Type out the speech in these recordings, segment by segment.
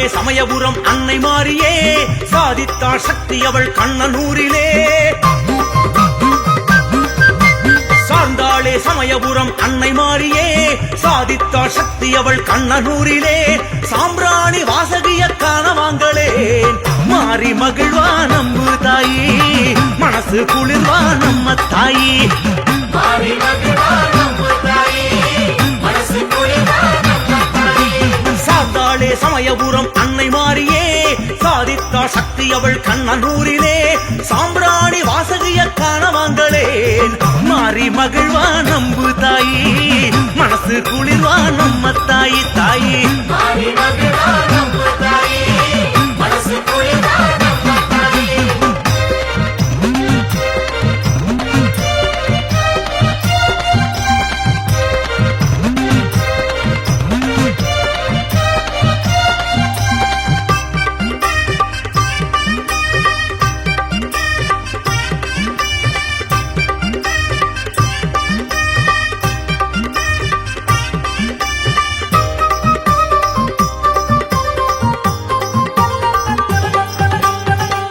சமயபுரம் அன்னை மாரியே சாதித்தாள் சக்தி அவள் கண்ணனூரிலே. சார்ந்தாளே சமயபுரம் அன்னை மாரியே சாதித்தாள் சக்தி அவள் கண்ணனூரிலே. சாம்பிராணி வாசகிய காணவாங்களே மாறி மகிழ்வா நம்பு தாயி, மனசு குளிர்வா நம்ம தாயி. சார்ந்தாளே சமயபுரம் அன்னை மாரியே சாதித்தா சக்தி அவள் கண்ணனூரிலே. சாம்பிராணி வாசகிய காணவாங்களே மாறி மகிழ்வா நம்பு தாயி, மனசு குளிர்வா நம்ம தாயி தாயி.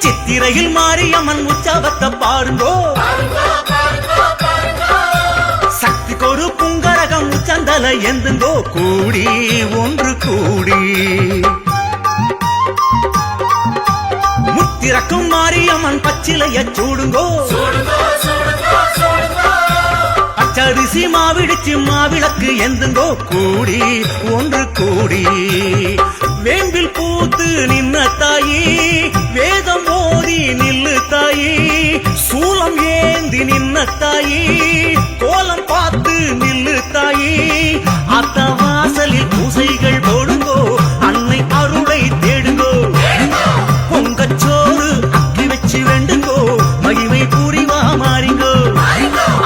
சித்திரையில் மாரியம்மன் உற்சவத்தை பாருங்கோ, சக்திக்கொரு புங்கரகம் உச்சந்தல எந்துங்கோ கூடி ஒன்று கூடி. முத்திரக்கும் மாரியம்மன் பச்சிலைய சூடுங்கோ, பச்சரிசி மாவிடிச்சு மாவிளக்கு எந்துங்கோ கூடி ஒன்று கூடி. வேம்பில் பூத்து நின்ன தாயி, வேதம் ஓதி நில்லு தாயி, சூலம் ஏந்தி நின்ன தாயி, கோலம் பார்த்து நில்லு தாயி. அத்த வாசலில் பூசைகள் போடுங்கோ, அன்னை அருளை தேடுங்கோ. பொங்கச்சோறு அக்கி வச்சு வேண்டுங்கோ, மகிமை புரிவா மாறிங்கோ.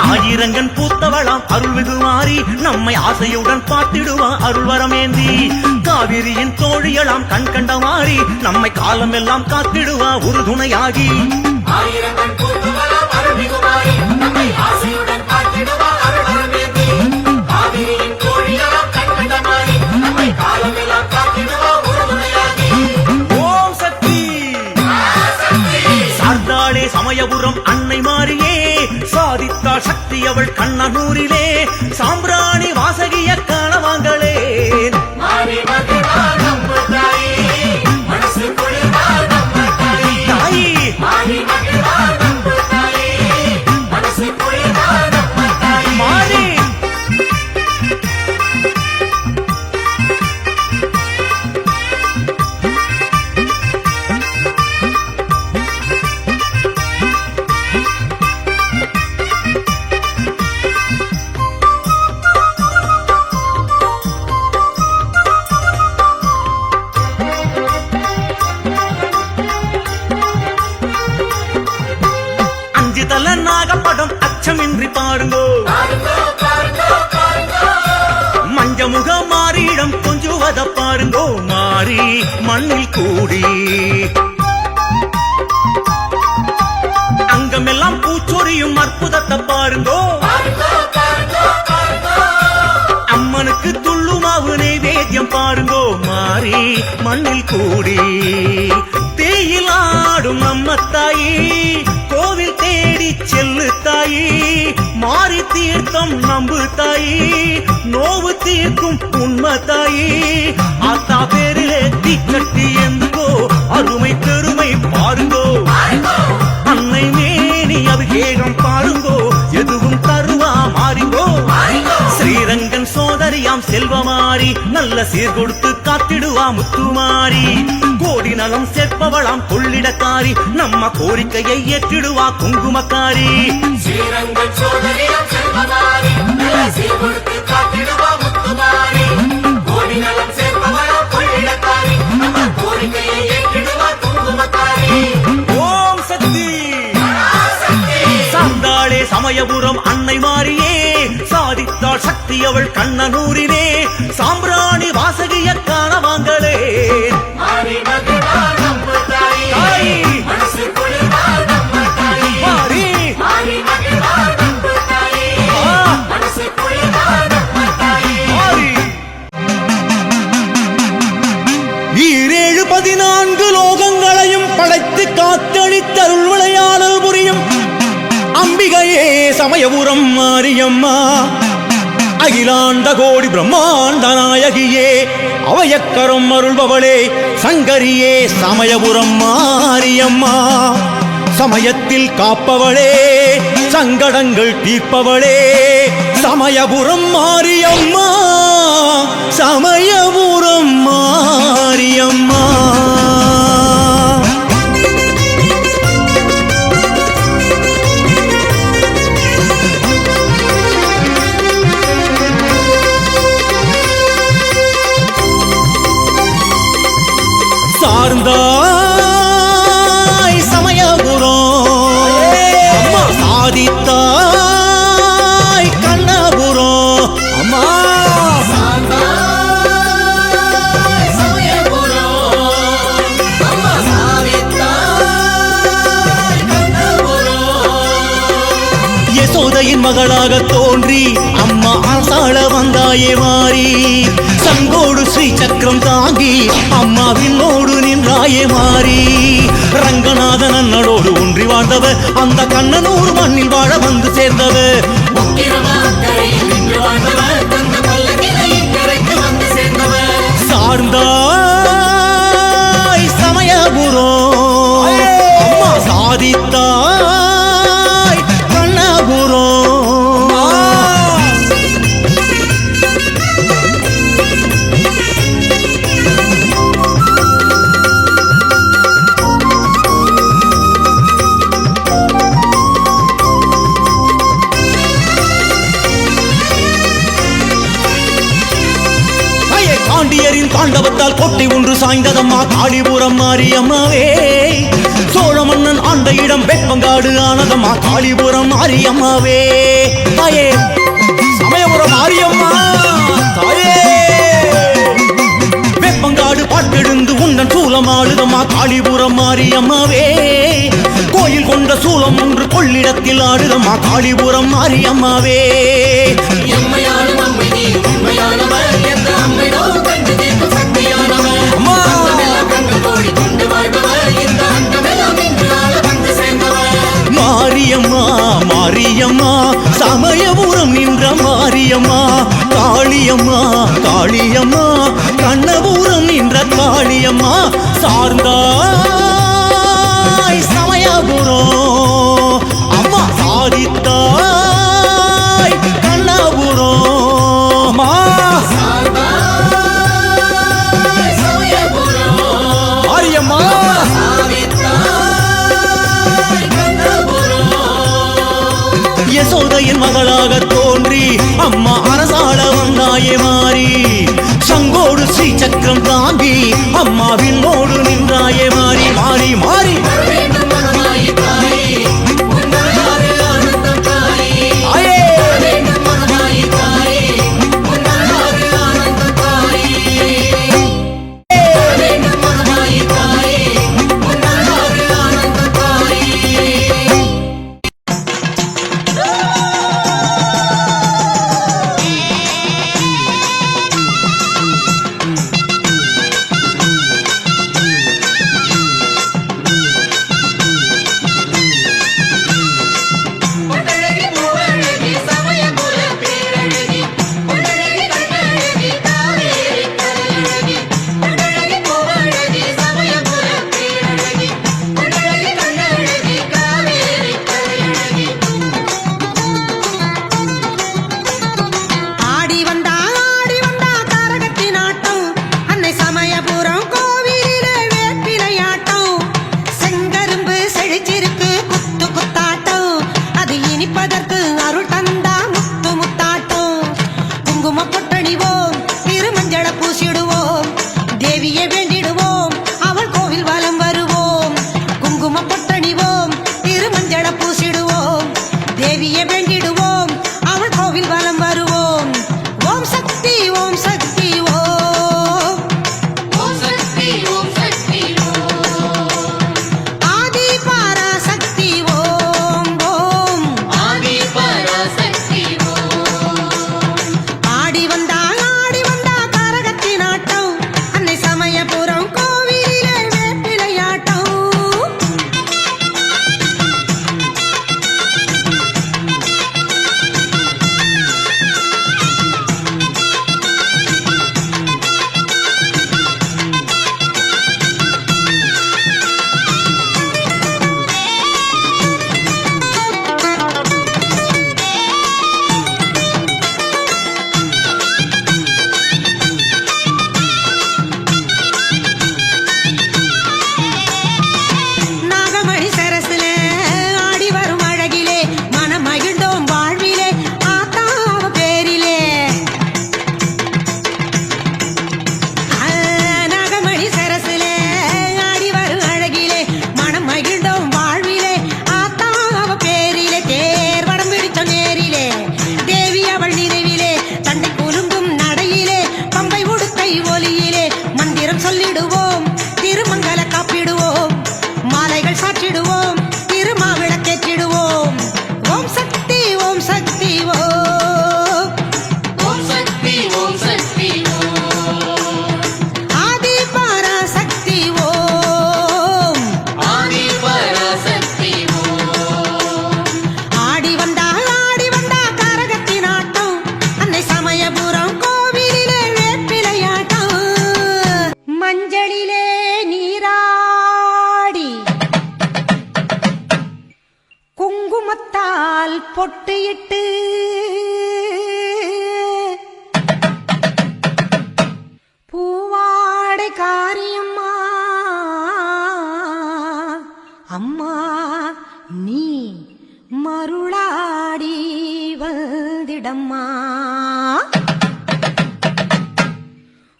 ஆயிரங்கன் பூத்தவளாம் அருள்மிகு மாறி, நம்மை ஆசையுடன் பார்த்திடுவா அருள்வரமேந்தி. காவிரியின் தோழியலாம் கண் கண்ட மாறி, நம்மை காலம் எல்லாம் காத்திடுவா உறுதுணையாகி. ஓம் சக்தி. சார்ந்தாளே சமயபுரம் அன்னை மாரியே சாதித்தா சக்தி அவள் கண்ணனூரிலே. சாம்பிராணி வாசகிய காணவாங்களே நாகப்படம் அச்சமின்றி பாருங்கோ. மஞ்சமுக மாறியிடம் கொஞ்சுவத பாருங்கோ மாறி மண்ணில் கூடி. அங்கமெல்லாம் பூச்சொரியும் அற்புதத்தை பாருங்கோ. அம்மனுக்கு துள்ளுமாவு நைவேத்தியம் பாருங்கோ மாறி மண்ணில் கூடி. தேயிலாடும் நம்ம தாயி, கோவில் தேடி செல்லு தாயி, மாறி தீர்த்தம் நம்பு தாயி, நோவு தீர்க்கும் உண்மை தாயி. ஆத்தா பேரிலே தீக்கட்டி எந்துங்கோ, அருமை பெருமை பாருங்கோ. அன்னை மேனி அபிஷேகம் பாருங்கோ, எதுவும் தருவா மாறிங்கோ. ஸ்ரீரங்கன் சோதரியாம் செல்வமாரி, நல்ல சீர் கொடுத்து காத்திடுவா முத்துமாரி. கோடி நலம் சேர்ப்பவளாம் கொள்ளிடக்காரி, நம்ம கோரிக்கையை ஏற்றிடுவா குங்குமக்காரி. ஸ்ரீரங்கன் சோதரியாம் செல்வமாரி, நல்ல சீர் கொடுத்து காத்திடுவா முத்துமாரி. கோடி நலம் சேர்ப்பவளாம் கொள்ளிடக்காரி, நம்ம கோரிக்கையை ஏற்றிடுவா குங்குமக்காரி. ஓம் சக்தி. சார்ந்தாளே சமயபுரம் அன்னை மாரியே சாதித்தாள் சக்தி அவள் கண்ணனூரிலே. சாம்பிராணி வாசகிய காணவாங்களே ஈரேழு அகிலாண்ட கோடி பிரம்மாண்ட நாயகியே அவையக்கரம் அருள்பவளே சங்கரியே சமயபுரம் மாரியம்மா சமயத்தில் காப்பவளே சங்கடங்கள் தீர்ப்பவளே சமயபுரம் மாரியம்மா சமயபுரம் மாரியம்மா சார்ந்தாய் சமயபுரம் அம்மா சாதித்தாய் கண்ணபுரம் அம்மா யசோதையின் மகளாக தோன்றி அம்மா அரசாள வந்தாயே மாறி சங்கோடு ஸ்ரீ சக்கரம் தாங்கி அம்மாவினோடு நின்றாயே மாறி ரங்கநாதன் அண்ணனோடு ஒன்றி வாழ்ந்தவ அந்த கண்ணனூர் மண்ணில் வாழ வந்து சேர்ந்தவ சார்ந்தாய் சமயபுரம் அம்மா சாதித்தாய் கண்ணபுரம் பாண்டியரின் தாண்டவத்தால் கோட்டை ஒன்று சாய்ந்ததம்மா காளிபுரம் மாரியம்மாவே சோழ மன்னன் ஆண்ட இடம் வெப்பங்காடு ஆனதம்மா காளிபுரம் மாரியம்மாவே தாயே சமயபுரம் மாரியம்மா தாயே வெப்பங்காடு பாட்டெழுந்து உன்னன் சூலம் ஆடுதம்மா காளிபுரம் மாரியம்மாவே கோயில் கொண்ட சூலம் ஒன்று கொள்ளிடத்தில் ஆடுதம்மா காளிபுரம் மாரியம்மாவே மாரியம்மா மாரியம்மா சமயபுரம் நின்ற மாரியம்மா காளியம்மா காளியம்மா கண்ணபுரம் நின்ற காளியம்மா சார்ந்தாய் சமயபுரம் அம்மா சாதித்தாய் கண்ணபுரம் மாரியம்மா யசோதையின் மகளாக தோன்றி அம்மா அரசாள வந்தாயே மாறி சங்கோடு ஸ்ரீ சக்கரம் தாங்கி அம்மாவினோடு நின்றாயே மாறி மாறி மாறி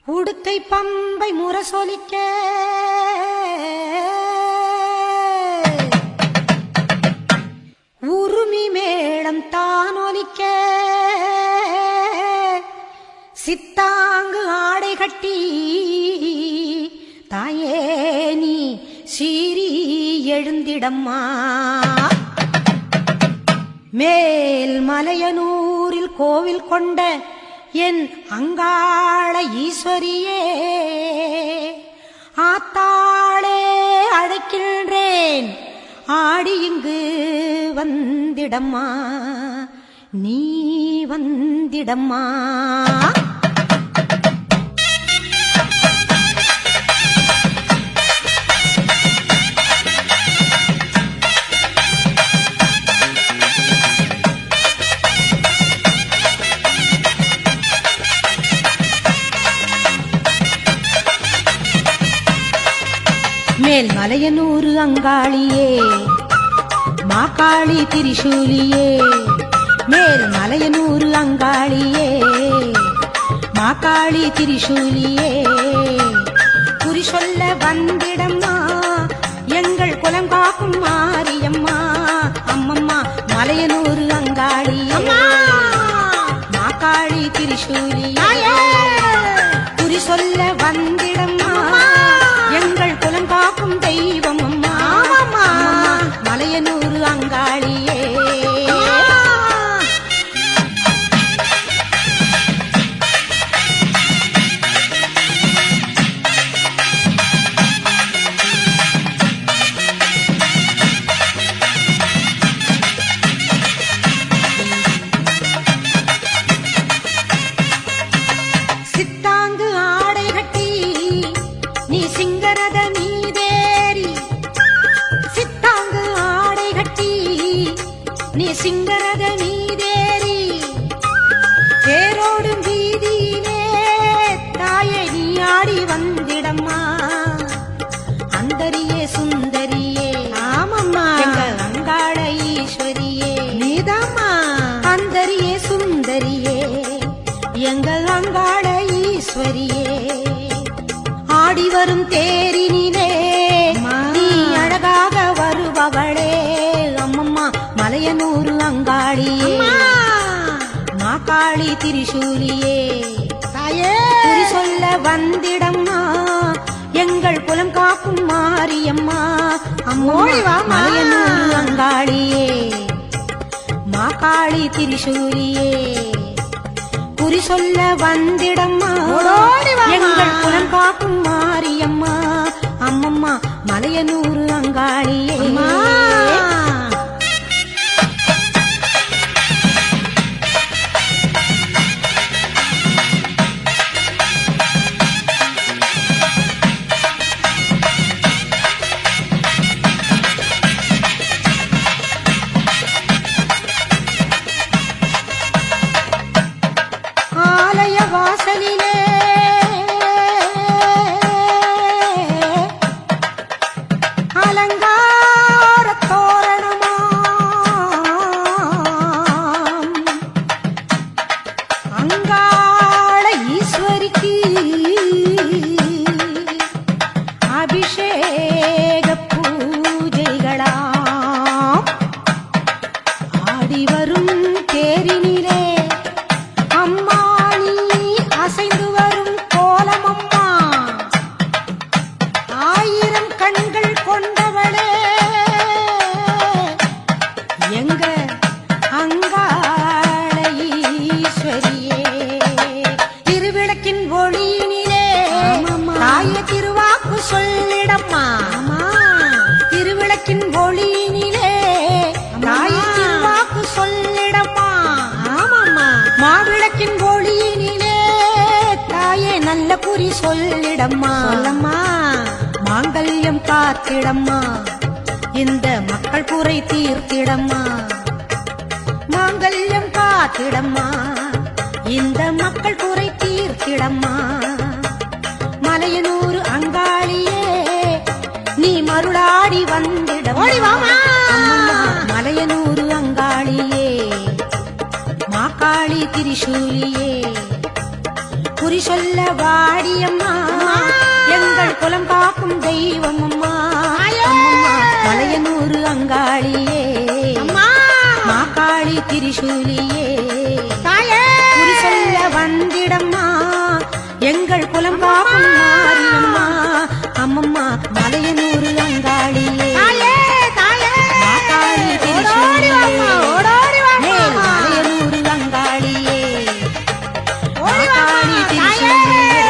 உடுக்கை பம்பை முரசொலிக்க உருமி மேளம் தானொலிக்க சித்தாங்கு ஆடை கட்டி தாயே நீ சீறி எழுந்திடம்மா. மேல் மலையனூரில் கோவில் கொண்ட என் அங்காள ஈஸ்வரியே, ஆத்தாளே அழைக்கின்றேன் ஆடி இங்கு வந்திடம்மா, நீ வந்திடம்மா. மேல் மலையனூரு அங்காளியே, மாக்காளி திரிசூலியே. மேல் மலையனூரு அங்காளியே, மாக்காளி திரிசூலியே. குறி சொல்ல வந்திடம்மா எங்கள் குலம் காக்கும் மாரியம்மா. அம்மம்மா மலையனூரு அங்காளியே, மாக்காளி திரிசூலியே. குறி சொல்ல வந்திடம்மா எங்கள் குலம் காக்கும் தெய்வம் அம்மா. மலையனூரு அங்காளியே. சித்தாங்கு ஆடை கட்டி நீ சிங்கரத மீதேறி, சித்தாங்கு ஆடை கட்டி நீ சிங்கரத மீதேறி, தேரோடும் வீதியிலே தாயே நீ ஆடி வந்திடம்மா. அந்தரியே சுந்தரியே, ஆமம்மா எங்கள் அங்காள ஈஸ்வரியே, நீதாம்மா. அந்தரியே சுந்தரியே எங்கள் அங்காள ஈஸ்வரியே. ஆடி வரும் தேரினிலே நீ அழகாக வருபவளே, அம்மம்மா மலையனூரு அங்காளியே, மாக்காளி திரிசூலியே. குறி சொல்ல வந்திடம்மா எங்கள் குலம் காக்கும் மாரியம்மா. அம்மோழிவா மலையனூரு அங்காளியே, மாக்காளி திரிசூலியே. குறி சொல்ல வந்திடம்மா எங்கள் குலம் காக்கும் மாரியம்மா. அம்மம்மா மலையனூரு அங்காளியே. ஆலய வாசலிலே அலங்கார தோரணமாம் அங்காள ஈஸ்வரிக்கு அபிஷேக பூஜைகளாம். ஆடி வரும் தேரினிலே அம்மா நீ அசைந்து வரும் கோலமம்மா. ஆயிரம் கண்கள் கொண்டவளே எங்க அங்காள ஈஸ்வரியே. திருவிளக்கின் ஒளியினிலே தாய திருவாக்கு சொல்லிடம்மா. திருவிளக்கின் ஒளியினிலே தாய திருவாக்கு சொல்லிடம்மா. மாவிளக்கின் ஒளியினிலே தாயே நல்ல குறி சொல்லிடம்மா. சொல்லம்மா மாங்கல்யம் காத்திடம்மா, இந்த மக்கள் குறை தீர்த்திடம்மா. மாங்கல்யம் காத்திடம்மா, இந்த மக்கள் குறை தீர்த்திடம்மா. மலையனூரு அங்காளியே நீ மருளாடி வந்திடம்மா. மலையனூரு அங்காளியே, மாக்காளி திரி திரிசூலியே குறி சொல்ல வாடியம்மா எங்கள் குலம் காக்கும் தெய்வம் அம்மா அம்மம்மா மலையனூர் அங்காளியே மாக்காளி திரிசூலியே குறி சொல்ல வந்திடம்மா எங்கள் குலம் காக்கும் மாரியம்மா அம்மம்மா மலையனூர் அங்காளியே மாக்காளி திரிசூலியே மலையனூர் அங்காளியே மாக்காளி திரிசூலியே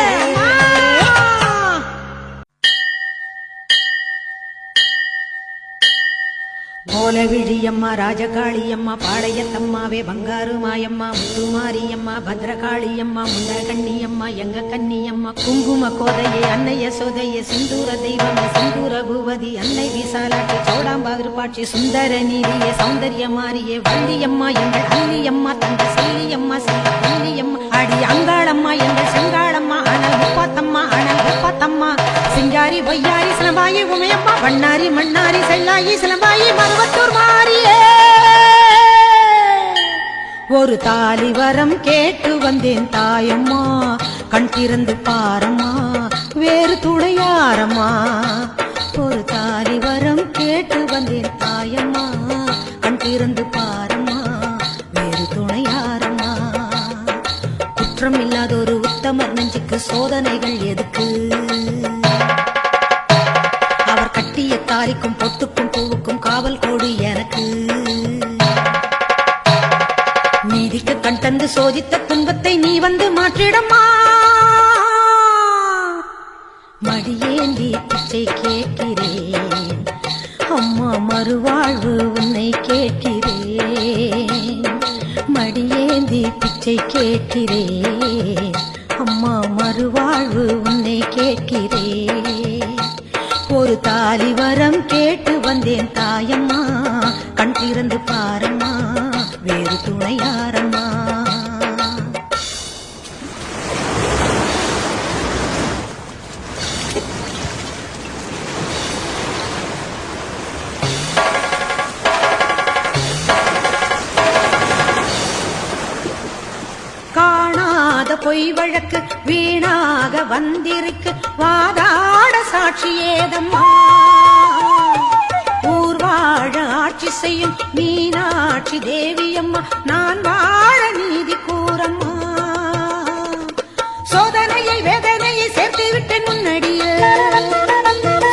கோலவிழியம்மா ராஜகாளியம்மா பாளையத்தம்மாவே பங்காரு மாயம்மா முத்துமாரியம்மா பத்ரகாளியம்மா முண்டகண்ணியம்மா எங்க கண்ணியம்மா குங்கும கோதையே அன்னைய சோதையே சிந்தூர தெய்வமே சிந்தூர பூவதி அன்னை விசாலாட்சி சோடாம்பாதிருப்பாட்சி சுந்தர நீதியே சௌந்தர்ய மாரியே வள்ளியம்மா எங்கள் அல்லியம்மா தங்க செல்லியம்மா செல்ல கல்லியம்மா அடி அங்காளம்மா எங்கள் செங்காளம்மா அனல் முப்பாத்தம்மா அனல் முப்பாத்தம்மா சிங்காரி பொய்யாரி சிலம்பாயி உமையம்மா வண்ணாரி மண்ணாரி செல்லாயி சிலம்பாயி மருவத்தூர் மாறியே ஒரு தாலி வரம் கேட்டு வந்தேன் தாயம்மா கண் திறந்து பாரம்மா வேறு துணையாரம்மா ஒரு தாலி வரம் கேட்டு வந்தேன் தாயம்மா கண் திறந்து பாரம்மா வேறு துணையாரம்மா குற்றம் இல்லாத ஒரு உத்தமர் நெஞ்சுக்கு சோதனைகள் எதுக்கு அவர் கட்டிய தாலிக்கும் பொட்டுக்கும் பூவுக்கும் காவல் கோடு எனக்கு நீதிக்கு கண் தந்து சோதித்த துன்பத்தை நீ வந்து மாற்றிடம்மா மடியேந்தி பிச்சை கேட்கிறேன் அம்மா மறுவாழ்வு உன்னை கேட்கிறேன் மடியேந்தி பிச்சை கேட்கிறேன் அம்மா மறுவாழ்வு உன்னை கேட்கிறேன் ஒரு தாலி வரம் கேட்டு வந்தேன் தாயம்மா கண் திறந்து பாரம்மா வேறு துணையாரம்மா காணாத பொய் வழக்கு வீணாக வந்திருக்கு வாதாட சாட்சி ஏதம்மா ஊர் வாழ ஆட்சி செய்யும் மீனாட்சி தேவியம்மா நான் வாழ நீதி கூறம்மா சோதனையை வேதனையை சேர்த்து விட்டு முன்னடியே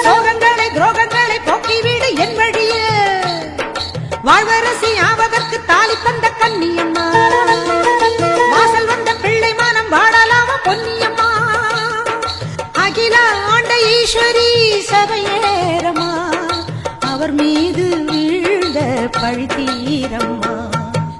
சோகங்களை துரோகங்களை போக்கிவிடு என் வழியே வாழ்வரசி ஆவதற்கு தாலி தந்த கன்னியம்மா வாசல் வந்த பிள்ளை மானம் வாழலாம பொன்னியம்மா அகில ஆண்ட ஈஸ்வரி சபையேரம்மா அவர் மீது வீழ்ந்த பழி தீரம்மா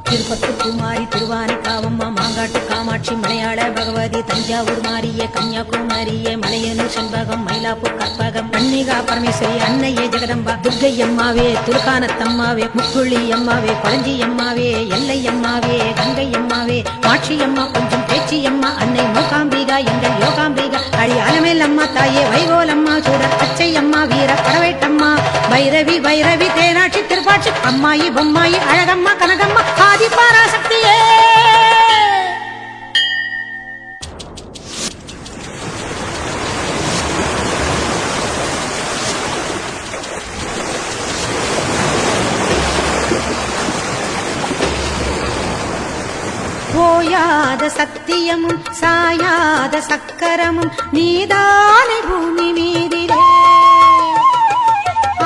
திருப்பத்து குமாரி திருவானைக்காவம்மா மாங்காட்டு காமாட்சி மலையாள பகவதி தஞ்சாவூர் மாரியே கன்னியாகுமரியே மலையனூர் செண்பகம் மயிலாப்பூர் கற்பகம் கன்னிகா பரமேஸ்வரி அன்னையே ஜெகதம்பா துர்க்கை அம்மாவே துர்கானத்தம்மாவே முக்குள்ளி அம்மாவே கொளஞ்சி அம்மாவே எல்லை அம்மாவே கங்கை அம்மாவே மாட்சி அம்மா கொஞ்சம் பேச்சி அம்மா அன்னை மூகாம்பிகா எங்கள் யோகாம்பிகா அடி அலமேல் அம்மா தாயே வைகோலம்மா சூடர் பச்சை அம்மா வீர படவேட்டம்மா பைரவி பைரவி தேனாட்சி திருப்பாட்சி அம்மாயி பொம்மாயி அழகம்மா கனகம்மா ஆதி பராசக்தியே போயாத சத்தியமும் சாயாத சக்கரமும் நீதானே பூமி மீதிலே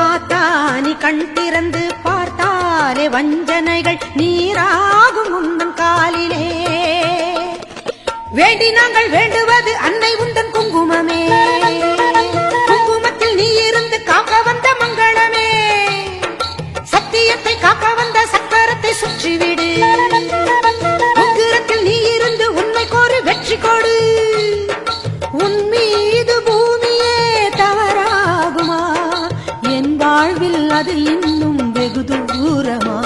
ஆத்தானி கண் திறந்து பார்த்தாலே வஞ்சனைகள் நீராகும் உந்தன் காலிலே வேண்டி நாங்கள் வேண்டுவது அன்னை உந்தன் குங்குமமே குங்குமத்தில் நீ இருந்து காக்க வந்த மங்களமே சத்தியத்தை காக்க வந்த சக்கரத்தை சுற்றிவிடு உக்கிரத்தில் நீ இருந்து உண்மை கோரி வெற்றி கொடு உன் மீது பூமியே தவறாகுமா என் வாழ்வில் அது இன்னும் வெகு தூரமா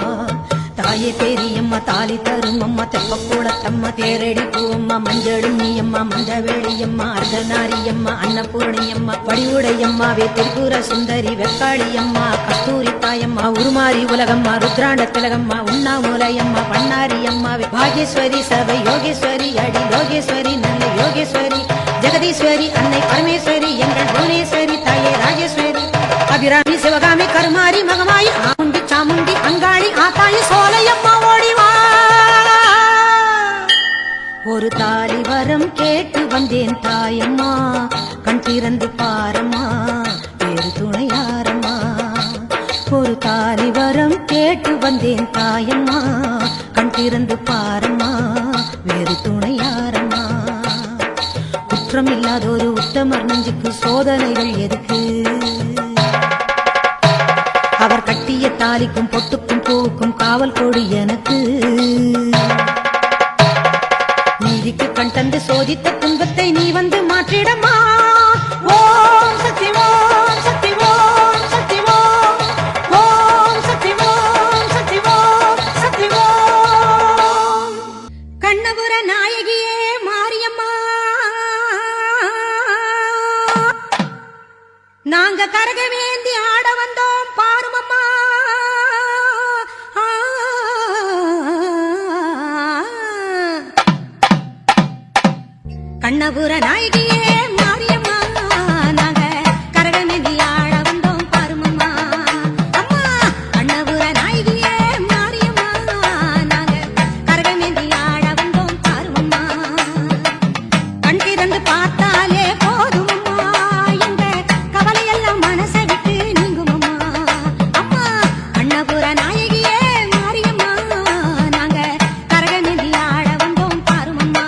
தாயே பெரியம்மா தாலி தரும் அம்மா தெப்பக்கூடத்தம்மா தேரடி பூவம்மா மஞ்சளும் நீயம்மா மஞ்சவேளியம்மா அர்த்தநாரியம்மா அன்னபூரணியம்மா படிவுடையம்மாவே திருப்புர சுந்தரி வெக்காளியம்மா கஸ்தூரி தாயம்மா உருமாறி உலகம்மா ருத்ராண்ட திலகம்மா உண்ணாமுலையம்மா பண்ணாரியம்மாவே பாகேஸ்வரி சபை யோகேஸ்வரி அடி லோகேஸ்வரி நல்ல யோகேஸ்வரி ஜெகதீஸ்வரி அன்னை பரமேஸ்வரி எங்கள் புவனேஸ்வரி தாயே ராஜேஸ்வரி அபிராமி சிவகாமி கருமாரி மகமாயி ஆமுண்டி சாமுண்டி அங்காளி ஆத்தாயி சோலையம்மா ஓடிவா ஒரு தாலி வரம் கேட்டு வந்தேன் தாயம்மா கண் திறந்து பாரம்மா வேறு துணையாரம்மா ஒரு தாலி வரம் கேட்டு வந்தேன் தாயம்மா கண் திறந்து பாரம்மா வேறு துணையாரம்மா குற்றம் இல்லாத ஒரு உத்தமர் நெஞ்சுக்கு சோதனைகள் எதுக்கு அவர் கட்டிய தாலிக்கும் பொட்டுக்கும் பூவுக்கும் காவல் கொடு எனக்கு நீதிக்கு கண் தந்து சோதித்த துன்பத்தை நீ வந்து மாற்றிடமா ஓம் சக்தி ஓம் சக்தி ஓம் சக்தி ஓம் ஓம் சக்தி ஓம் சக்தி ஓம் சக்தி ஓம் கண்ணபுர நாயகியே மாரியம்மா நாங்க கரகவேந்தி ஆட வந்தோம் பாருமம்மா கண்ணபுர நாயகியே மாரியம்மா நாங்க கரகமேந்தி ஆட வந்தோம் பாருமம்மா அம்மா கண்ணபுர நாயகியே மாரியம்மா நாங்க கரகமேந்தி ஆட வந்தோம் பாருமம்மா கண் திறந்து பார்த்தாலே போதுமம்மா எங்க கவலையெல்லாம் மனசை விட்டு நீங்குமம்மா அம்மா கண்ணபுர நாயகியே மாரியம்மா நாங்க கரகமேந்தி ஆட வந்தோம் பாருமம்மா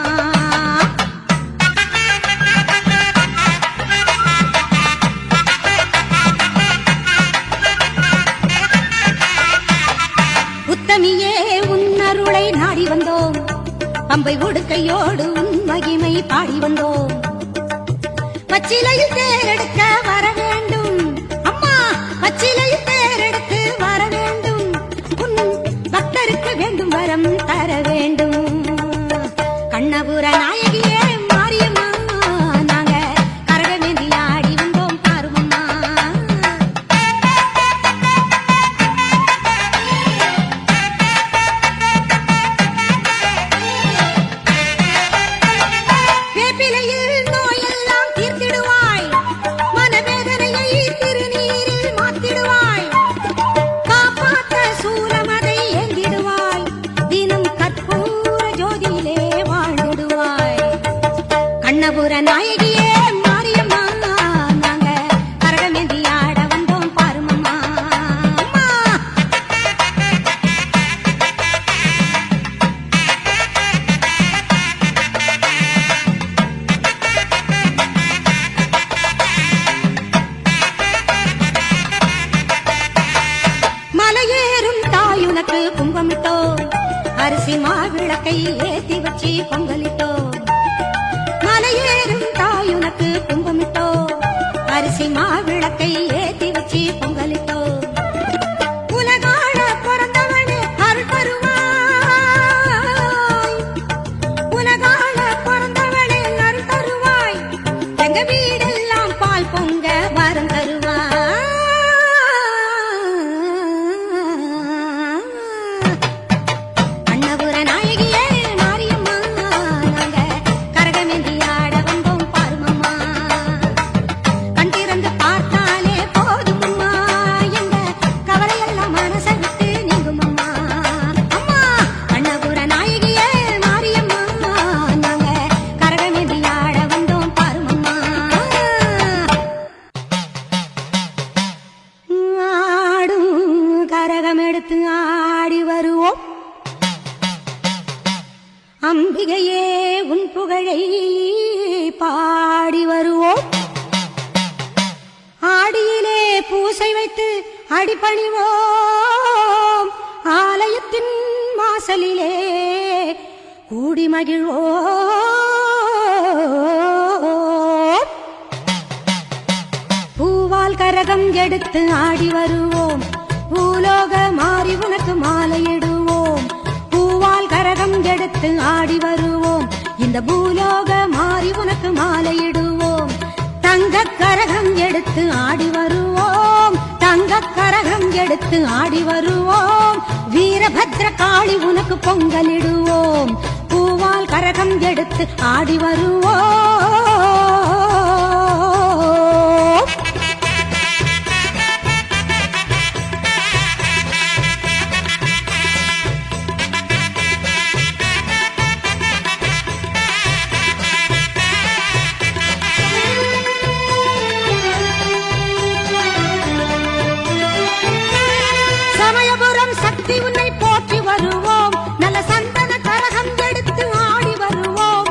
உத்தமியே உன்னருளை நாடி வந்தோம் பம்பை உடுக்கையோடு உன் மகிமை பாடி வந்தோம் பச்சிலையில் தேரெடுக்க வர வேண்டும் அம்மா பச்சிலையில் தேரெடுத்து வர வேண்டும் உன் பக்தருக்கு வேண்டும் வரம் தர வேண்டும் கண்ணபுர நாயகியே மாரியம்மா நாங்க கரகமேந்தி ஆடி வந்தோம் பாருமம்மா வேப்பிலையில் நோயெல்லாம் தீர்த்திடுவாய் மனவேதனையை திருநீரில் மாத்திடுவாய் காப்பாற்ற சூலமதை ஏந்திடுவாய் தினம் கற்பூர ஜோதியிலே வாழ்ந்திடுவாய் கண்ணபுர நாயகியே மாரியம்மா நாங்க கரகமேந்தி ஆட வந்தோம் பாருமம்மா அம்மா மலையேறும் தாயுனக்கு கும்பமிட்டோ அரிசி மாவிளக்கை ஏத்தி வச்சு பொங்கலிட்டோ மலையேறும் தாயுனக்கு கும்பமிட்டோ அரிசி மாவிளக்கை ஏத்தி வச்சு பொங்கலிட்டோ உலகாள பிறந்தவனே அருள் தருவாய் உலகாள பிறந்தவனே அருள் தருவாய் எங்க வீடெல்லாம் பால் பொங்க வரம் தருவாய் கண்ணபுர நாயகியே மாரியம்மா நாங்க கரகமேந்தி ஆட வந்தோம் பாருமம்மா கண் திறந்து பார்த்தாலே போதுமம்மா எங்க கவலையெல்லாம் மனசை விட்டு நீங்குமம்மா அம்மா கண்ணபுர நாயகியே மாரியம்மா நாங்க கரகமேந்தி ஆட வந்தோம் பாருமம்மா ஆடும் கரகம் எடுத்து ஆடி வருவோம் அம்பிகையே உன் புகழை பாடி வருவோம் ஆடியிலே பூசை வைத்து அடிபணிவோம் ஆலயத்தின் வாசலிலே கூடி மகிழ்வோம் பூவால் கரகம் எடுத்து ஆடி வருவோம் பூலோக மாறி உனக்கு மாலையிடுவோம் பூவால் கரகம் கரகம் எடுத்து ஆடி வருவோம் இந்த பூலோக மாறி உனக்கு மாலையிடுவோம் தங்க கரகம் எடுத்து ஆடி வருவோம் தங்க கரகம் எடுத்து ஆடி வருவோம் வீரபத்ர காளி உனக்கு பொங்கலிடுவோம் பூவால் கரகம் எடுத்து ஆடி வருவோம் உன்னை போற்றி வருவோம் நல்ல சந்தன கரகம் எடுத்து ஆடி வருவோம்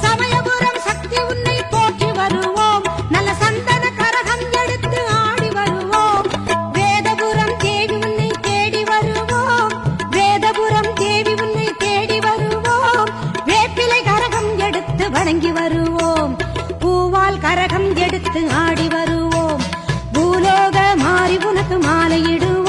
சமயபுரம் சக்தி உன்னை போற்றி வருவோம் நல்ல சந்தன கரகம் எடுத்து ஆடி வருவோம் வேதபுரம் தேவி உன்னை தேடி வருவோம் வேதபுரம் தேவி உன்னை தேடி வருவோம் வேப்பிலை கரகம் எடுத்து வணங்கி வருவோம் பூவால் கரகம் எடுத்து ஆடி வருவோம் பூலோக மாறி உனக்கு மாலையிடுவோம்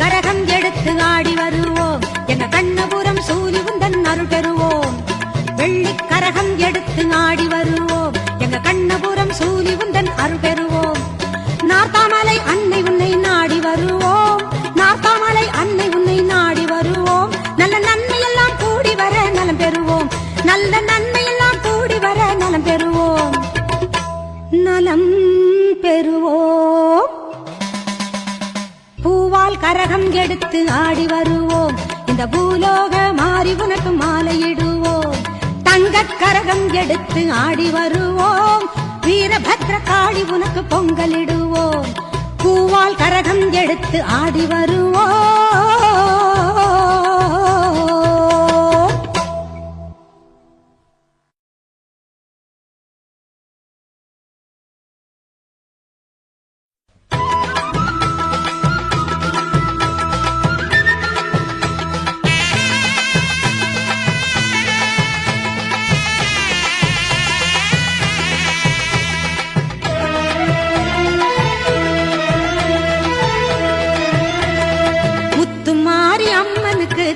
கரகம் எடுத்து ஆடி வருவோம் என கண்ணபுரம் சூரி உந்தன் அருள் பெறுவோம் வெள்ளி கரகம் எடுத்து ஆடி வருவோம் எங்க கண்ணபுரம் சூரி உந்தன் அருள் பெறுவோம் நார்த்தாமலை அன்னை உன்னை நாடி வருவோம் நார்த்தாமலை அன்னை உன்னை நாடி வருவோம் நல்ல நன்மையெல்லாம் கூடி வர நலம் பெறுவோம் நல்ல நன்மையெல்லாம் கூடி வர நலம் பெறுவோம் நலம் பெறுவோம் பூவால் கரகம் எடுத்து ஆடி வருவோம் இந்த பூலோக மாறி உனக்கு மாலையிடுவோம் தங்க கரகம் எடுத்து ஆடி வருவோம் வீரபத்ர காளி உனக்கு பொங்கலிடுவோம் பூவால் கரகம் எடுத்து ஆடி வருவோம்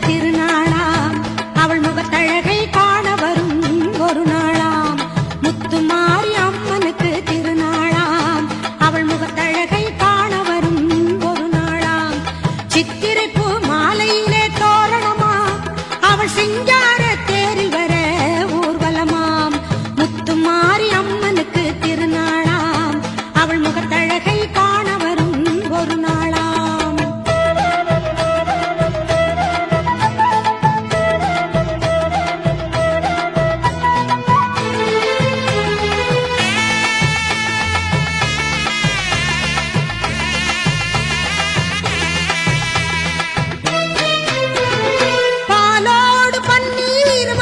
திருநாளாம் அவள் முகத்தழகை காண வரும் ஒரு நாளாம் முத்துமாரி அம்மனுக்கு திருநாளாம் அவள் முகத்தழகை காண வரும் ஒரு நாளாம் சித்திரை பூ மாலையிலே தோரணமா அவள் சிங்கார தேரில் வர ஊர்வலமாம் முத்துமாரி அம்மனுக்கு திருநாளாம் அவள் முகத்தழகை காண வரும் ஒரு நாளாம்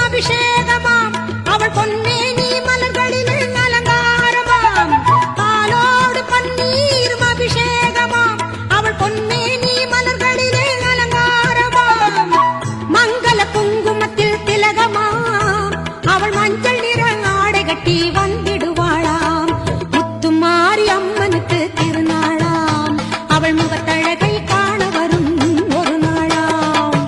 அபிஷேகமாம் அவள் பொன்னேனி மலர்களில் அலங்காரமாம் பாலோடு பன்னீரும் அபிஷேகமாம் அவள் பொன்னேனி மலர்களில் அலங்காரமாம் மங்கள குங்குமத்தில் திலகமாம் அவள் மஞ்சள் நிற ஆடை கட்டி வந்திடுவாளாம் முத்துமாரி அம்மனுக்கு திருநாளாம் அவள் முகத்தழகை காண வரும் ஒரு நாளாம்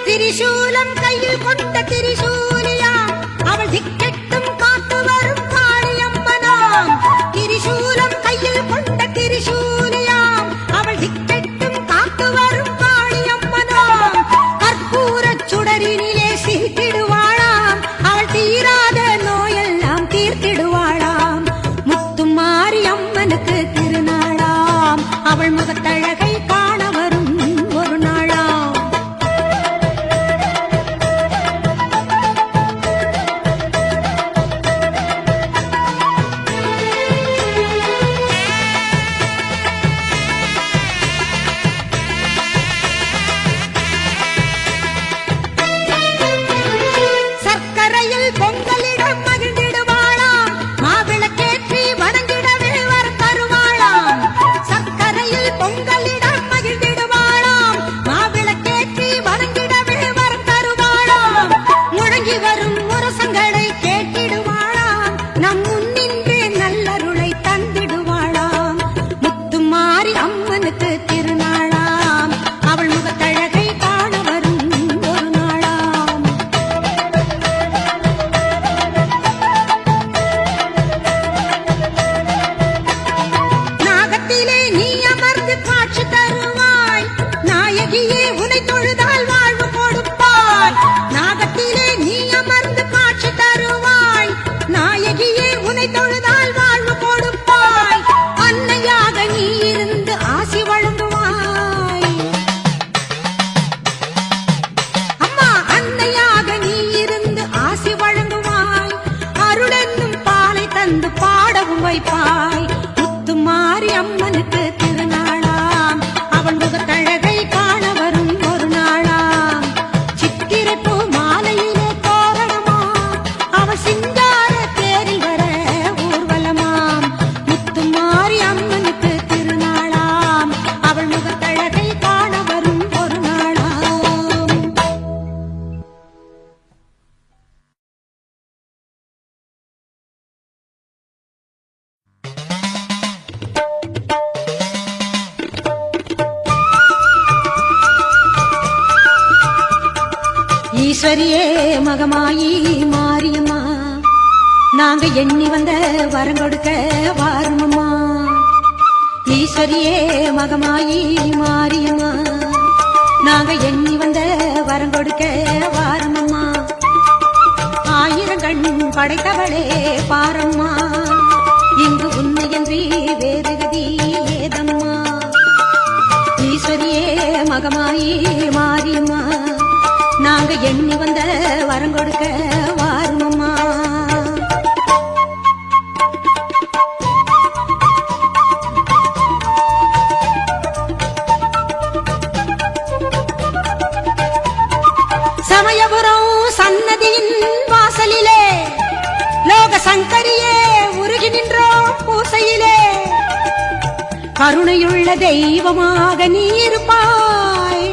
திரிசூலம் கையில் கொண்ட திரிசூலியா அவள் திக்கெட்டும் காத்து வரும் காளியம்மனாம் திரிசூலம் கையில் கொண்ட திரிசூலியாம் அவள் திக்கெட்டும் காத்து வரும் காளியம்மனாம் கற்பூர சுடரினிலே சிரித்திடுவாளாம் அவள் தீராத நோயெல்லாம் தீர்த்திடுவாளாம் முத்துமாரி அம்மனுக்கு திருநாளாம் அவள் முகத்தழகை காண வரும் ஒரு நாளாம் ஈஸ்வரியே மகமாயி மாரியம்மா நாங்க எண்ணி வந்த வரம் கொடுக்க வாருமம்மா ஈஸ்வரியே மகமாயி மாரியம்மா நாங்க எண்ணி வந்த வரம் கொடுக்க வாருமம்மா ஆயிரங்கண் படைத்தவளே பாரம்மா இங்கு உன்னையன்றி வேறு கதி ஏதம்மா ஈஸ்வரியே மகமாயி மாரியம்மா நாங்க எண்ணி வந்த வரம் கொடுக்க வாருமம்மா சமயபுரம் சன்னதியின் வாசலிலே லோக சங்கரியே உருகி நின்றோம் பூசையிலே கருணையுள்ள தெய்வமாக நீ இருப்பாய்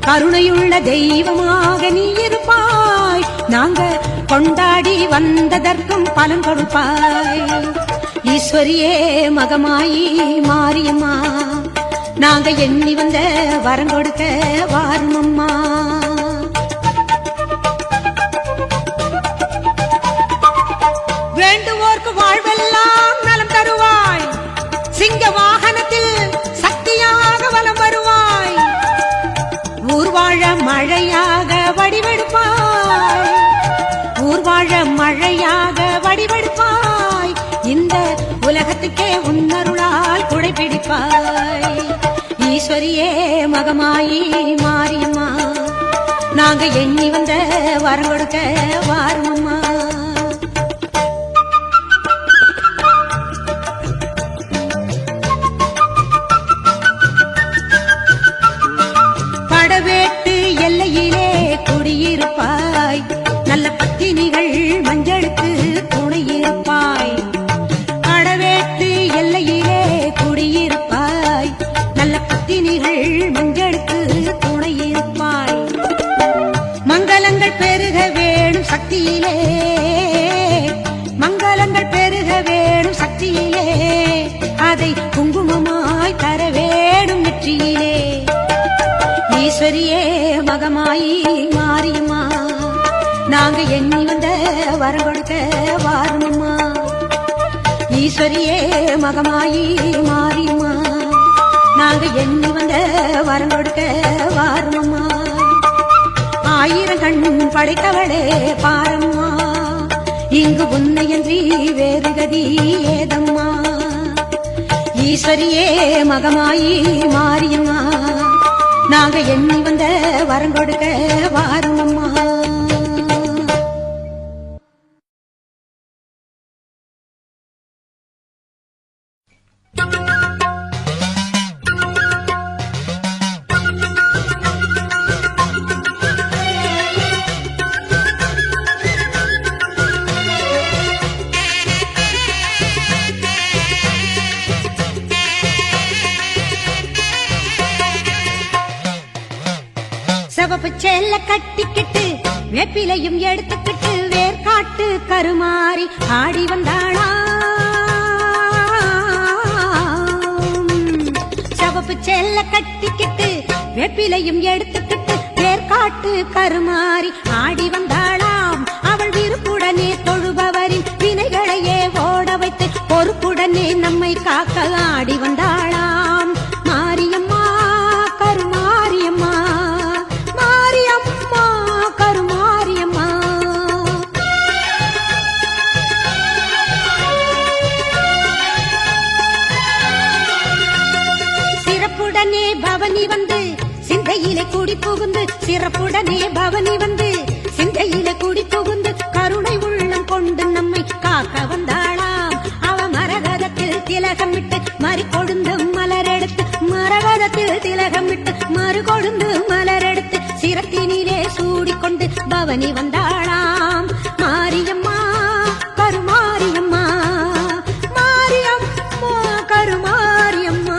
கருணையுள்ள தெய்வமாக நீ இருப்பாய் நாங்க கொண்டாடி வந்ததற்கும் பலன் கொடுப்பாய் ஈஸ்வரியே மகமாயி மாரியம்மா நாங்க எண்ணி வந்த வரம் கொடுக்க வாருமம்மா வேண்டுவோர்க்கு வாழ்வெல்லாம் நலம் தருவாய் சிங்க வாகனத்தில் சக்தியாக வலம் வருவாய் ஊர்வாழ மழையாக வடிவெடுப்பாய் ஊர்வாழ மழையாக வடிவெடுப்பாய் இந்த உலகத்துக்கே உன்னருளால் குடைபிடிப்பாய் ஈஸ்வரியே மகமாயி மாரியம்மா நாங்க எண்ணி வந்த வரம் கொடுக்க வாருமம்மா படவேட்டு எல்லையிலே குடியிருப்பாய் நல்ல பத்தினிகள் மஞ்சளுக்கு துணையிருப்பாய் படவேட்டு எல்லையிலே குடியிருப்பாய் நல்ல பத்தினிகள் மஞ்சளுக்கு துணையிருப்பாய் மங்களங்கள் பெருக வேணும் சக்தியிலே மங்களங்கள் பெருக வேணும் சக்தியிலே அதை குங்குமமாய் தர வேணும் நெற்றியிலே ஈஸ்வரியே மகமாயி மாரியம்மா நாங்க எண்ணி வந்த வரம் கொடுக்க வாருமம்மா ஈஸ்வரியே மகமாயி மாரியம்மா நாங்க எண்ணி வந்த வரம் கொடுக்க வாருமம்மா ஆயிரங்கண் படைத்தவளே பாரம்மா இங்கு உன்னையன்றி வேறு கதி ஏதம்மா ஈஸ்வரியே மகமாயி மாரியம்மா நாங்க எண்ணி வந்த வரம் கொடுக்க வாருமம்மா சிவப்பு சேல கட்டிக்கிட்டு வேப்பிலையும் எடுத்துக்கிட்டு வேர்காட்டு கருமாறி ஆடி வந்தாளா சிவப்பு சேல கட்டிக்கிட்டு வேப்பிலையும் எடுத்துக்கிட்டு வேர்காட்டு கருமாறி ஆடி வந்தாளாம் அவள் விருப்புடனே தொழுபவரின் வினைகளையே ஓட வைத்து பொறுப்புடனே நம்மை காக்க ஆடி வந்தாளாம் மாரியம்மா கருமாரியம்மா மாரியம்மா கருமாரியம்மா சிறப்புடனே பவனி வந்து சிந்தையிலே கூடி புகுந்து சிறப்புடனே பவனி வந்து சிந்தையிலே கூடி புகுந்து கருணை உள்ளம் கொண்டு நம்மை காக்க வந்தாளாம் அவ மரகதத்தில் திலகம் விட்டு மறி கொழுந்து மலரெடுத்து மரகதத்தில் திலகம் விட்டு மறு கொழுந்து மலரெடுத்து சிரத்தினிலே சூடிக்கொண்டு பவனி வந்தாளாம் மாரியம்மா கருமாரியம்மா மாரியம்மா கருமாரியம்மா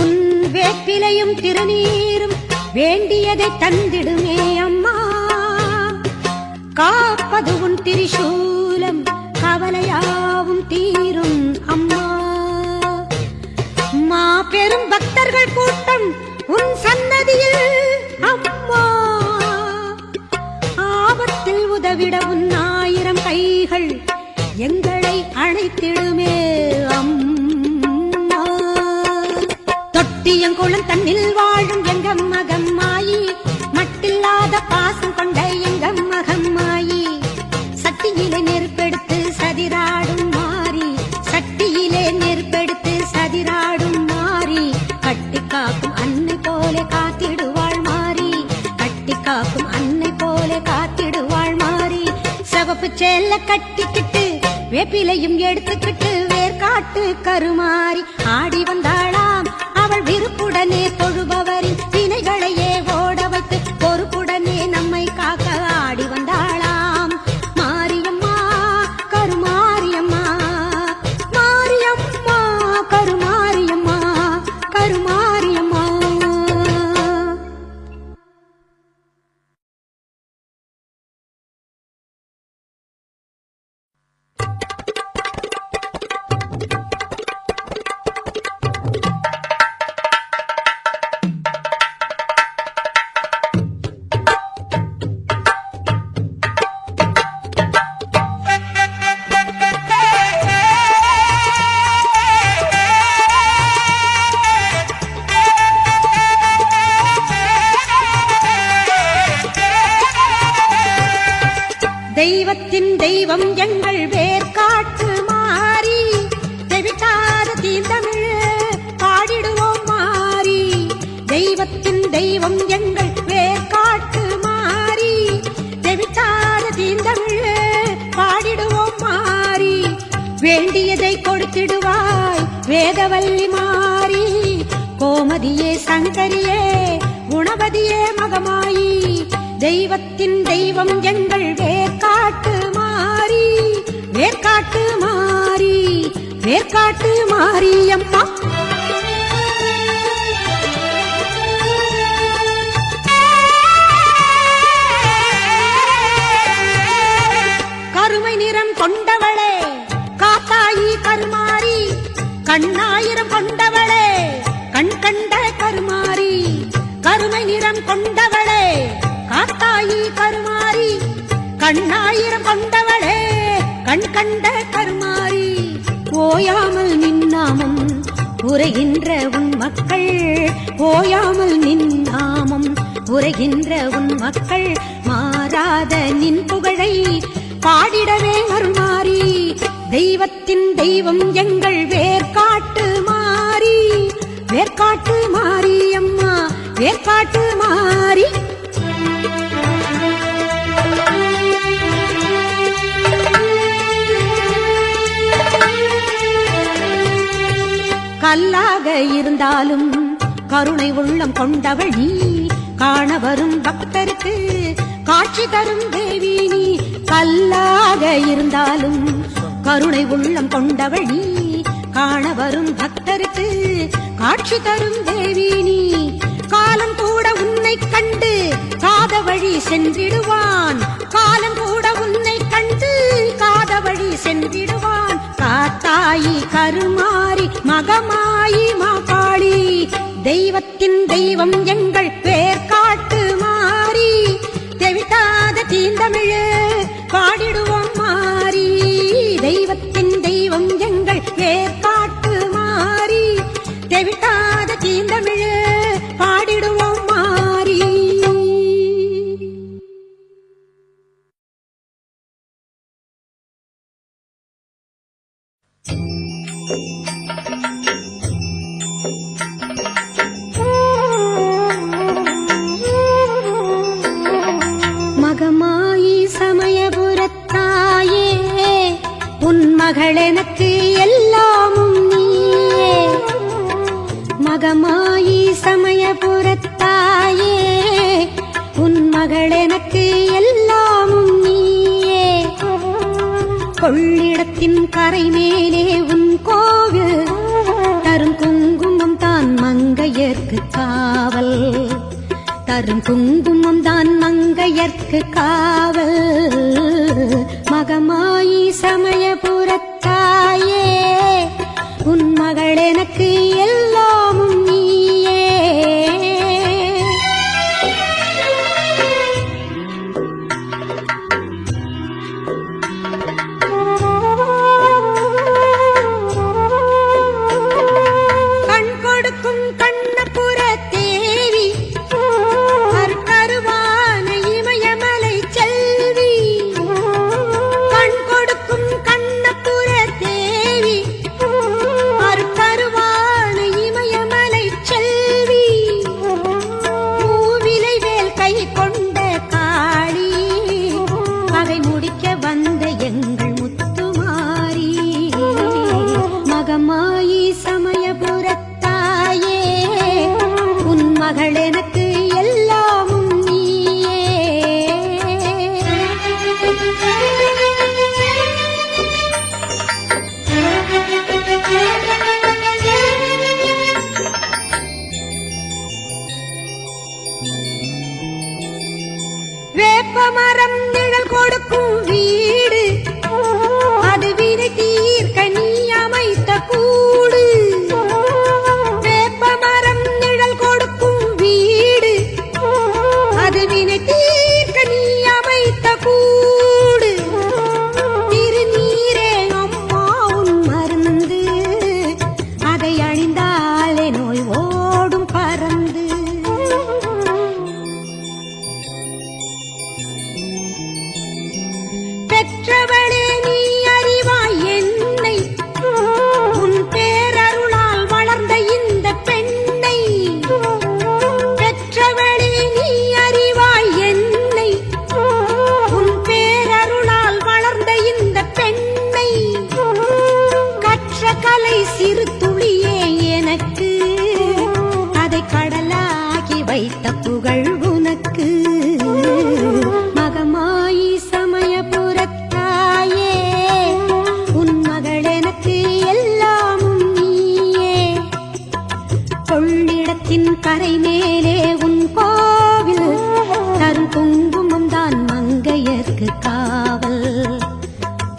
உன் வேப்பிலையும் திருநீரும் வேண்டியதை தந்திடுமே அம்மா காப்பது உன் திரிசூலம் கவலையாவும் தீரும் அம்மா மா பெரும் மக்கள் கூட்டம் உன் சன்னதியில் அம்மா ஆபத்தில் உதவிட உன் 1000 கைகள் எங்களை அழைத்திடுமே அம்மா. தொட்டியங்குளம் தன்னில் வாழும் எங்க மகம்மாயி, மட்டில்லாத பாசம் கொண்ட எங்க மகம்மாயி, சட்டியிலே நெருப்பெடுத்து சதிராடும் மாறி, சட்டியிலே நெருப்பெடுத்து சதிராடும் மாறி, கட்டி காக்கும் அன்னை போல காத்திடுவாள் மாறி, கட்டி காக்கும் அன்னை போல காத்திடுவாள் மாறி. சிவப்பு சேல கட்டிக்கிட்டு வேப்பிலையும் எடுத்துக்கிட்டு வேர்காட்டு கருமாறி ஆடி வந்தாளாம். அவள் விருப்புடனே தொழுபவரின் வினைகளையே ஓட வைத்து பொறுப்புடனே நம்மை காக்க ஆடி வந்தாளாம். மாரியம்மா கருமாரியம்மா, மாரியம்மா கருமாரியம்மா, கருமாரியம்மா. தெய்வத்தின் தெய்வம் எங்கள் வேர்காட்டு மாறி, தெவிட்டாத தீந்தமிழ் பாடிடுவோம் மாறி. தெய்வத்தின் தெய்வம் எங்கள் வேர்காட்டு மாறி, தெவிட்டாத தீந்தமிழ் பாடிடுவோம் மாறி. வேண்டியதை கொடுத்திடுவாய் வேதவல்லி மாறி, கோமதியே சங்கரியே குணவதியே மகமாயி. தெய்வத்தின் தெய்வம் எங்கள் வேர்காட்டு மாறி, வேர்காட்டு மாறி, வேர்காட்டு மாரியம்மா. கருமை நிறம் கொண்டவளே காத்தாயி கருமாரி, கண்ணாயிரம் கொண்டவளே கண் கண்ட கருமாரி. கருமை நிறம் கொண்டவளே காத்தாயி கருமாரி, கண்ணாயிரம் கொண்டவளே கண் கண்ட கருமாரி. ஓயாமல் நின்னாமம் உரைகின்ற உன் மக்கள், ஓயாமல் நின்னாமம் உரைகின்ற உன் மக்கள், மாறாத நின் புகழை பாடிடவே அருள்மாரி. தெய்வத்தின் தெய்வம் எங்கள் வேர்காட்டு மாறி, வேர்காட்டு மாரி அம்மா, வேர்காட்டு மாறி. கல்லாக இருந்தாலும் கருணை உள்ளம் கொண்டவள் நீ, காண வரும் பக்தருக்கு காட்சி தரும் தேவி நீ. கல்லாக இருந்தாலும் கருணை உள்ளம் கொண்டவள் நீ, காண வரும் பக்தருக்கு காட்சி தரும் தேவி நீ. காலம் கூட உன்னை கண்டு காத வழி சென்றிடுவான், காலம் கூட உன்னை கண்டு காத வழி சென்றிடுவான். காத்தாயி கருமாரி மகமாயி மாகாளி, தெய்வத்தின் தெய்வம் எங்கள் வேர்காட்டு மாறி, தெவிட்டாத தீந்தமிழ் பாடிடுவோம் மாறி. தெய்வத்தின் தெய்வம் எங்கள் வேர்காட்டு மாறி, தெவிட்டாத தீந்தமிழ் பாடிடுவோம் மாறி. மகமாயி சமயபுரத்தாயே, உன் மகள் எனக்கு எல்லாமும் நீயே. மகமாயி சமயபுரத்தாயே, உன் மகள் எனக்கு எல்லாமும் நீயே. கொள்ளிடத்தின் கரை மேலே உன் கோவில், தரும் குங்குமம் தான் மங்கையர்க்கு காவல், தரும் குங்குமம் தான் மங்கையர்க்கு காவல். மகமாயி சமயபுரத்தாயே, உன் மகள் எனக்கு எல்லாமும் நீயே. கலை சிறு துளியே எனக்கு அதை கடலாகி வைத்த புகழ் உனக்கு மகமாயி சமயபுரத்தாயே உன் மகள் எனக்கு எல்லாமும் நீயே கொள்ளிடத்தின் கரை மேலே உன் கோவில் தரும் குங்குமம் தான் மங்கையர்க்கு காவல்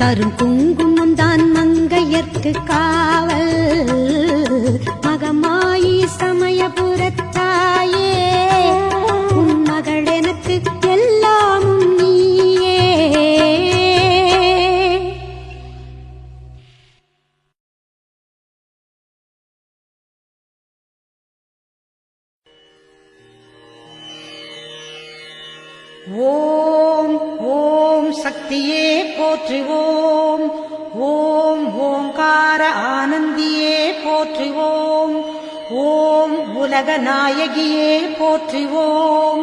தரும் குங்குமம் தான் மங்கையர்க்கு காவல் மகமாயி சமயபுரத்தாயே உன் மகள் எனக்கு எல்லாமும் நீயே. ஓம் ஓம் சக்தியே போற்றுவோம் ஓம் ஓங்கார ஆனந்தியே போற்றுவோம் ஓம் உலக நாயகியே போற்றுவோம்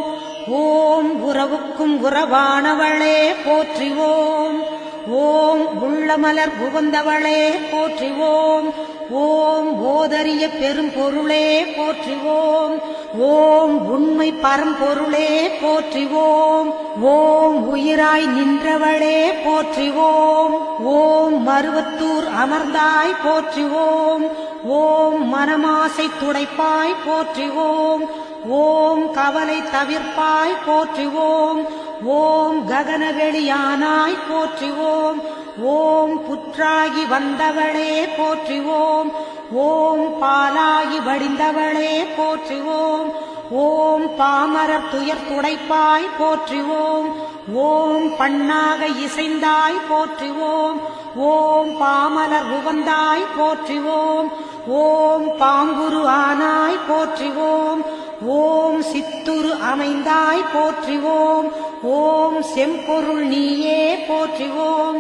ஓம் உறவுக்கும் உறவானவளே போற்றுவோம் ஓம் உள்ளமலர் புகுந்தவளே போற்றுவோம் ஓம் ஓதரிய பெரும் பொருளே போற்றுவோம் ஓம் உண்மை பரம்பொருளே போற்றுவோம் ஓம் உயிராய் நின்றவளே போற்றுவோம் ஓம் மருவத்தூர் அமர்ந்தாய் போற்றுவோம் ஓம் மனமாசை துடைப்பாய் போற்றுவோம் ஓம் கவலை தவிர்ப்பாய் போற்றுவோம் ஓம் ககனவெளியானாய் போற்றுவோம் ஓம் புற்றாகி வந்தவளே போற்றுவோம் ஓம் பாலாகி வடிந்தவளே போற்றுவோம் ஓம் பாமரர் துயர் துடைப்பாய் போற்றுவோம் ஓம் பண்ணாக இசைந்தாய் போற்றுவோம் ஓம் பாமலர் உகந்தாய் போற்றுவோம் ஓம் பாங்குரு ஆனாய் போற்றுவோம் ஓம் சித்துரு அமைந்தாய் போற்றுவோம் ஓம் செம்பொருள் நீயே போற்றுவோம்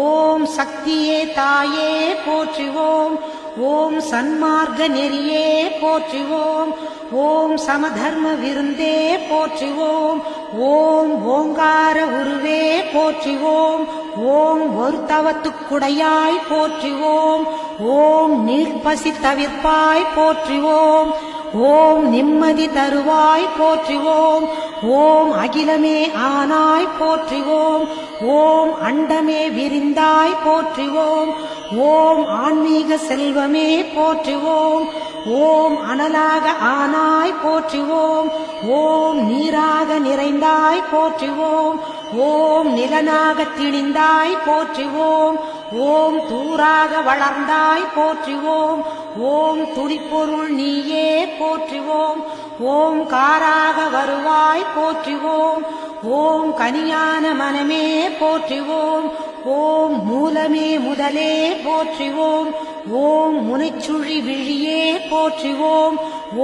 ஓம் சக்தியே தாயே போற்றுவோம் ஓம் சன்மார்க்க நெறியே போற்றுவோம் ஓம் சமதர்ம விருந்தே போற்றுவோம் ஓம் ஓங்கார உருவே போற்றுவோம் ஓம் ஒரு தவத்துக்குடையாய் போற்றுவோம் ஓம் நீர்ப்பசி தவிர்ப்பாய் போற்றுவோம் ஓம் நிம்மதி தருவாய் போற்றுவோம் ஓம் அகிலமே ஆனாய் போற்றுவோம் ஓம் அண்டமே விரிந்தாய் போற்றுவோம் ஓம் ஆன்மீக செல்வமே போற்றுவோம் ஓம் அனலாக ஆனாய் போற்றுவோம் ஓம் நீராக நிறைந்தாய் போற்றுவோம் ஓம் நிலனாக திணிந்தாய் போற்றுவோம் ஓம் தூராக வளர்ந்தாய் போற்றுவோம் ஓம் துடிப்பொருள் நீயே போற்றுவோம் ஓம் காராக வருவாய் போற்றுவோம் ஓம் கனியான மனமே போற்றுவோம் ஓம் மூலமே முதலே போற்றுவோம் ஓம் முனைச்சுழி விழியே போற்றுவோம்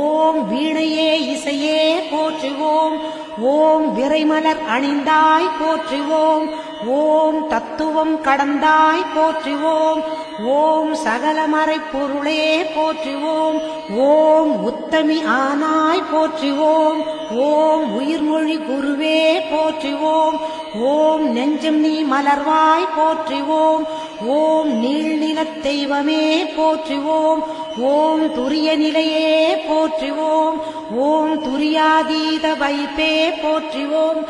ஓம் வீணையே இசையே போற்றுவோம் ஓம் விரைமலர் அணிந்தாய் போற்றுவோம் ஓம் தத்துவம் கடந்தாய் போற்றுவோம் ஓம் சகலமறை பொருளே போற்றுவோம் ஓம் உத்தமி ஆனாய் போற்றுவோம் ஓம் உயிர்மொழி குருவே போற்றுவோம் ஓம் நெஞ்சம் நீ மலர்வாய் போற்றுவோம் ஓம் நீள்நிலத் தெய்வமே போற்றுவோம் ஓம் துரிய நிலையே போற்றுவோம் ஓம் துரியாதீத வைப்பே போற்றுவோம்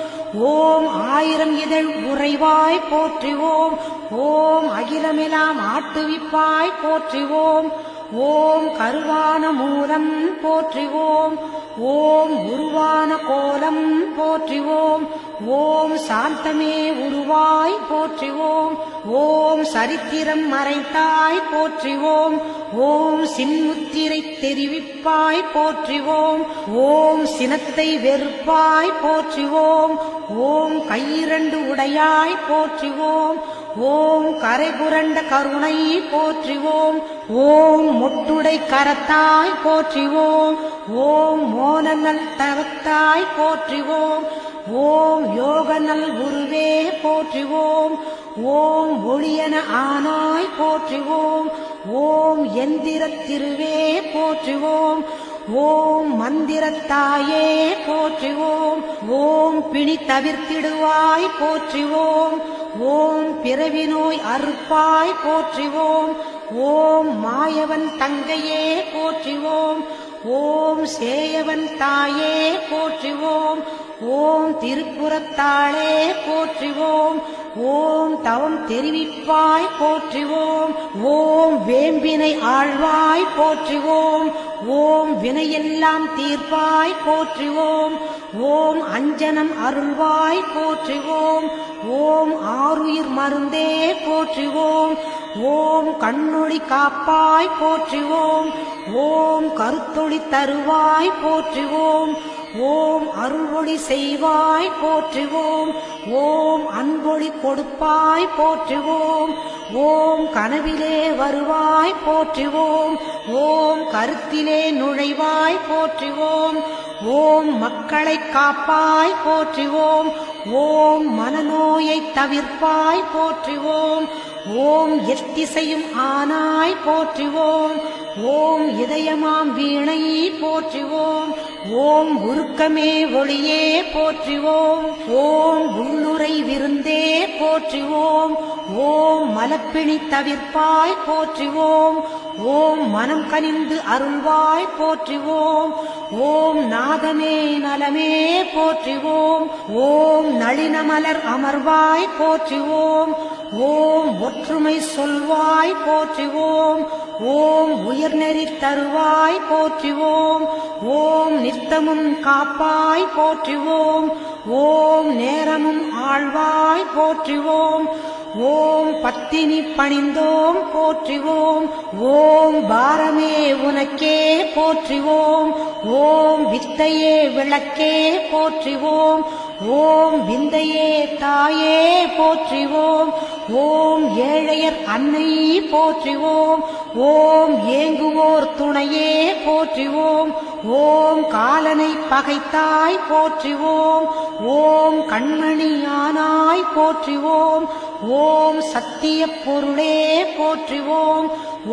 ஓம் ஆயிரம் இதழ் உறைவாய் போற்றுவோம் ஓம் அகிலமெல்லாம் ஆட்டுவிப்பாய் போற்றுவோம் ஓம் கருவான மூலம் போற்றுவோம் ஓம் உருவான கோலம் போற்றுவோம் ஓம் சாந்தமே உருவாய் போற்றுவோம் ஓம் சரித்திரம் மறைத்தாய் போற்றுவோம் ஓம் சின்முத்திரை தெரிவிப்பாய் போற்றுவோம் ஓம் சினத்தை வெறுப்பாய் போற்றுவோம் ஓம் கையிரண்டு உடையாய் போற்றுவோம் ஓம் கரை புரண்ட கருணை போற்றுவோம் ஓம் முட்டுடை கரத்தாய் போற்றுவோம் ஓம் மோனநல் தவத்தாய் போற்றுவோம் ஓம் யோகநல் குருவே போற்றுவோம் ஓம் ஒளியன ஆனாய் போற்றுவோம் ஓம் எந்திரத் திருவே போற்றுவோம் ஓம் மந்திரத்தாயே போற்றுவோம் ஓம் பிணி தவிர்த்திடுவாய் போற்றுவோம் ஓம் பிறவி நோய் அறுப்பாய் போற்றுவோம் ஓம் மாயவன் தங்கையே போற்றிவோம் ஓம் சேயவன் தாயே போற்றிவோம் ஓம் திருப்புறத்தாளே போற்றிவோம் ஓம் தவம் தெரிவிப்பாய் போற்றிவோம் ஓம் வேம்பினை ஆழ்வாய் போற்றிவோம் ஓம் வினையெல்லாம் தீர்ப்பாய் போற்றிவோம் ஓம் அஞ்சனம் அருள்வாய் போற்றிவோம் ஓம் ஆருயிர் மருந்தே போற்றிவோம் ஓம் கண்ணொளி காப்பாய் போற்றிவோம் ஓம் கருத்தொளி தருவாய் போற்றிவோம் ஓம் அருள்வொளி செய்வாய் போற்றுவோம் ஓம் அன்பொளி கொடுப்பாய் போற்றுவோம் ஓம் கனவிலே வருவாய் போற்றுவோம் ஓம் கருத்திலே நுழைவாய் போற்றுவோம் ஓம் மக்களை காப்பாய் போற்றுவோம் ஓம் மனநோயை தவிர்ப்பாய் போற்றுவோம் ஓம் எத்திசையும் ஆனாய் போற்றுவோம் ஓம் இதயமாம் வீணை போற்றுவோம் ஓம் உருக்கமே ஒளியே போற்றுவோம் ஓம் உள்ளுரை விருந்தே போற்றுவோம் ஓம் மலப்பிணி தவிர்ப்பாய் போற்றுவோம் ஓம் மனம் கனிந்து அருள்வாய் போற்றுவோம் ஓம் நாதமே நலமே போற்றுவோம் ஓம் நளினமலர் அமர்வாய் போற்றுவோம் ஓம் ஒற்றுமை சொல்வாய் போற்றுவோம் ஓம் உயர்நெறி தருவாய் போற்றுவோம் ஓம் நித்தமும் காப்பாய் போற்றுவோம் ஓம் நேரமும் ஆழ்வாய் போற்றுவோம் ஓம் பத்தினி பணிந்தோம் போற்றுவோம் ஓம் பாரமே உனக்கே போற்றுவோம் ஓம் வித்தையே விளக்கே போற்றுவோம் ஓம் விந்தையே தாயே போற்றுவோம் ஓம் ஏழையர் அன்னை போற்றுவோம் ஓம் ஏங்குவோர் துணையே போற்றுவோம் ஓம் காலனை பகைத்தாய் போற்றுவோம் ஓம் கண்மணியானாய் போற்றுவோம் ஓம் சத்திய பொருளே போற்றுவோம்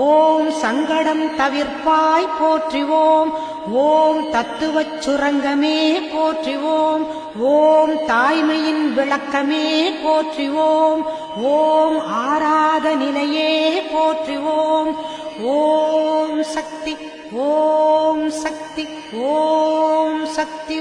ஓம் சங்கடம் தவிர்ப்பாய் போற்றுவோம் ஓம் தத்துவச் சுரங்கமே போற்றுவோம் ஓம் தாய்மையின் விளக்கமே போற்றுவோம் ஓம் ஆராத நிலையே போற்றுவோம் ஓம் சக்தி ஓம் சக்தி ஓம் சக்தி